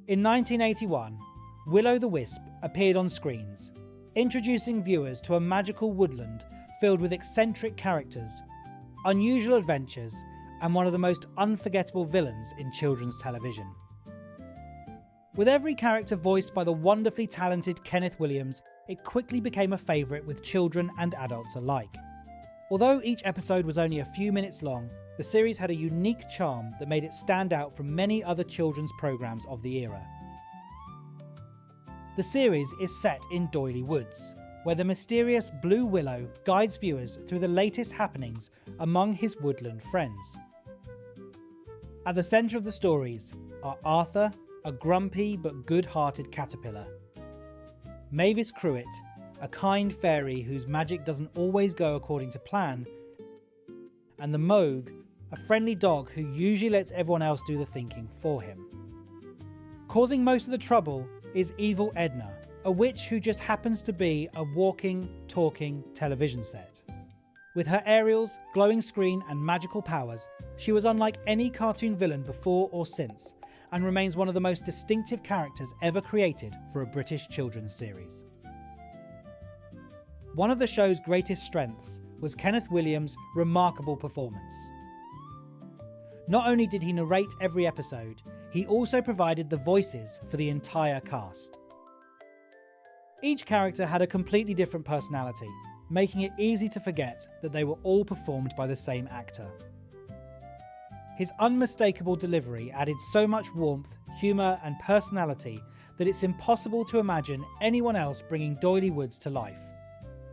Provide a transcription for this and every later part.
In 1981, Willo the Wisp appeared on screens, introducing viewers to a magical woodland filled with eccentric characters, unusual adventures, and one of the most unforgettable villains in children's television. With every character voiced by the wonderfully talented Kenneth Williams, it quickly became a favourite with children and adults alike. Although each episode was only a few minutes long, the series had a unique charm that made it stand out from many other children's programmes of the era. The series is set in Doyley Woods, where the mysterious Blue Willow guides viewers through the latest happenings among his woodland friends. At the centre of the stories are Arthur, a grumpy but good-hearted caterpillar, Mavis Cruet, a kind fairy whose magic doesn't always go according to plan, and the Moog, a friendly dog who usually lets everyone else do the thinking for him. Causing most of the trouble is Evil Edna, a witch who just happens to be a walking, talking television set. With her aerials, glowing screen and magical powers, she was unlike any cartoon villain before or since, and remains one of the most distinctive characters ever created for a British children's series. One of the show's greatest strengths was Kenneth Williams' remarkable performance. Not only did he narrate every episode, he also provided the voices for the entire cast. Each character had a completely different personality, making it easy to forget that they were all performed by the same actor. His unmistakable delivery added so much warmth, humour and personality that it's impossible to imagine anyone else bringing Doyley Woods to life.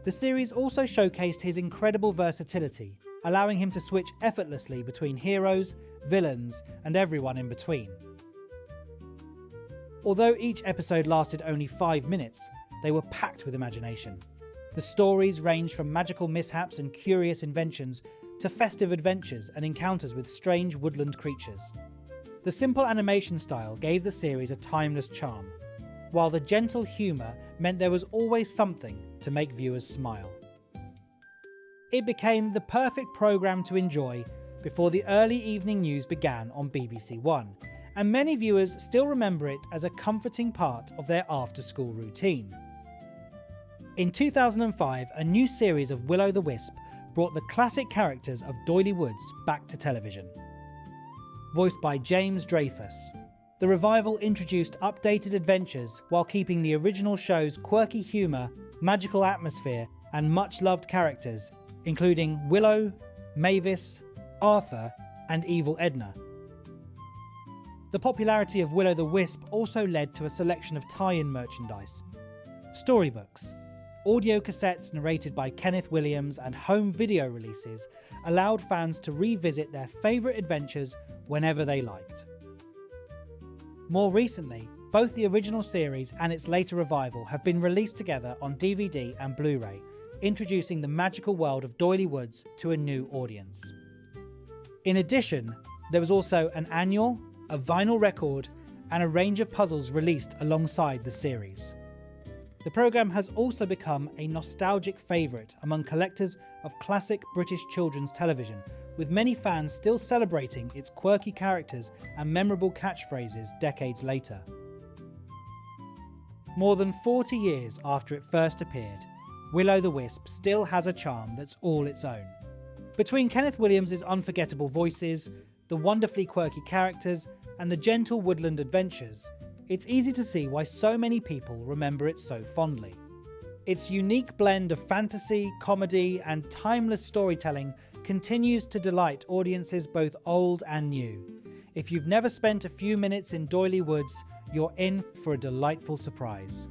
The series also showcased his incredible versatility, allowing him to switch effortlessly between heroes, villains, and everyone in between. Although each episode lasted only 5 minutes, they were packed with imagination. The stories ranged from magical mishaps and curious inventions to festive adventures and encounters with strange woodland creatures. The simple animation style gave the series a timeless charm, while the gentle humour meant there was always something to make viewers smile. It became the perfect programme to enjoy before the early evening news began on BBC One, and many viewers still remember it as a comforting part of their after-school routine. In 2005, a new series of Willo the Wisp brought the classic characters of Doyley Woods back to television. Voiced by James Dreyfus, the revival introduced updated adventures while keeping the original show's quirky humour, magical atmosphere, and much-loved characters, including Willow, Mavis, Arthur, and Evil Edna. The popularity of Willo the Wisp also led to a selection of tie-in merchandise, storybooks, audio cassettes narrated by Kenneth Williams, and home video releases allowed fans to revisit their favourite adventures whenever they liked. More recently, both the original series and its later revival have been released together on DVD and Blu-ray, introducing the magical world of Doyley Woods to a new audience. In addition, there was also an annual, a vinyl record, and a range of puzzles released alongside the series. The programme has also become a nostalgic favourite among collectors of classic British children's television, with many fans still celebrating its quirky characters and memorable catchphrases decades later. More than 40 years after it first appeared, Willo the Wisp still has a charm that's all its own. Between Kenneth Williams' unforgettable voices, the wonderfully quirky characters, and the gentle woodland adventures, it's easy to see why so many people remember it so fondly. Its unique blend of fantasy, comedy, and timeless storytelling continues to delight audiences both old and new. If you've never spent a few minutes in Doyley Woods, you're in for a delightful surprise.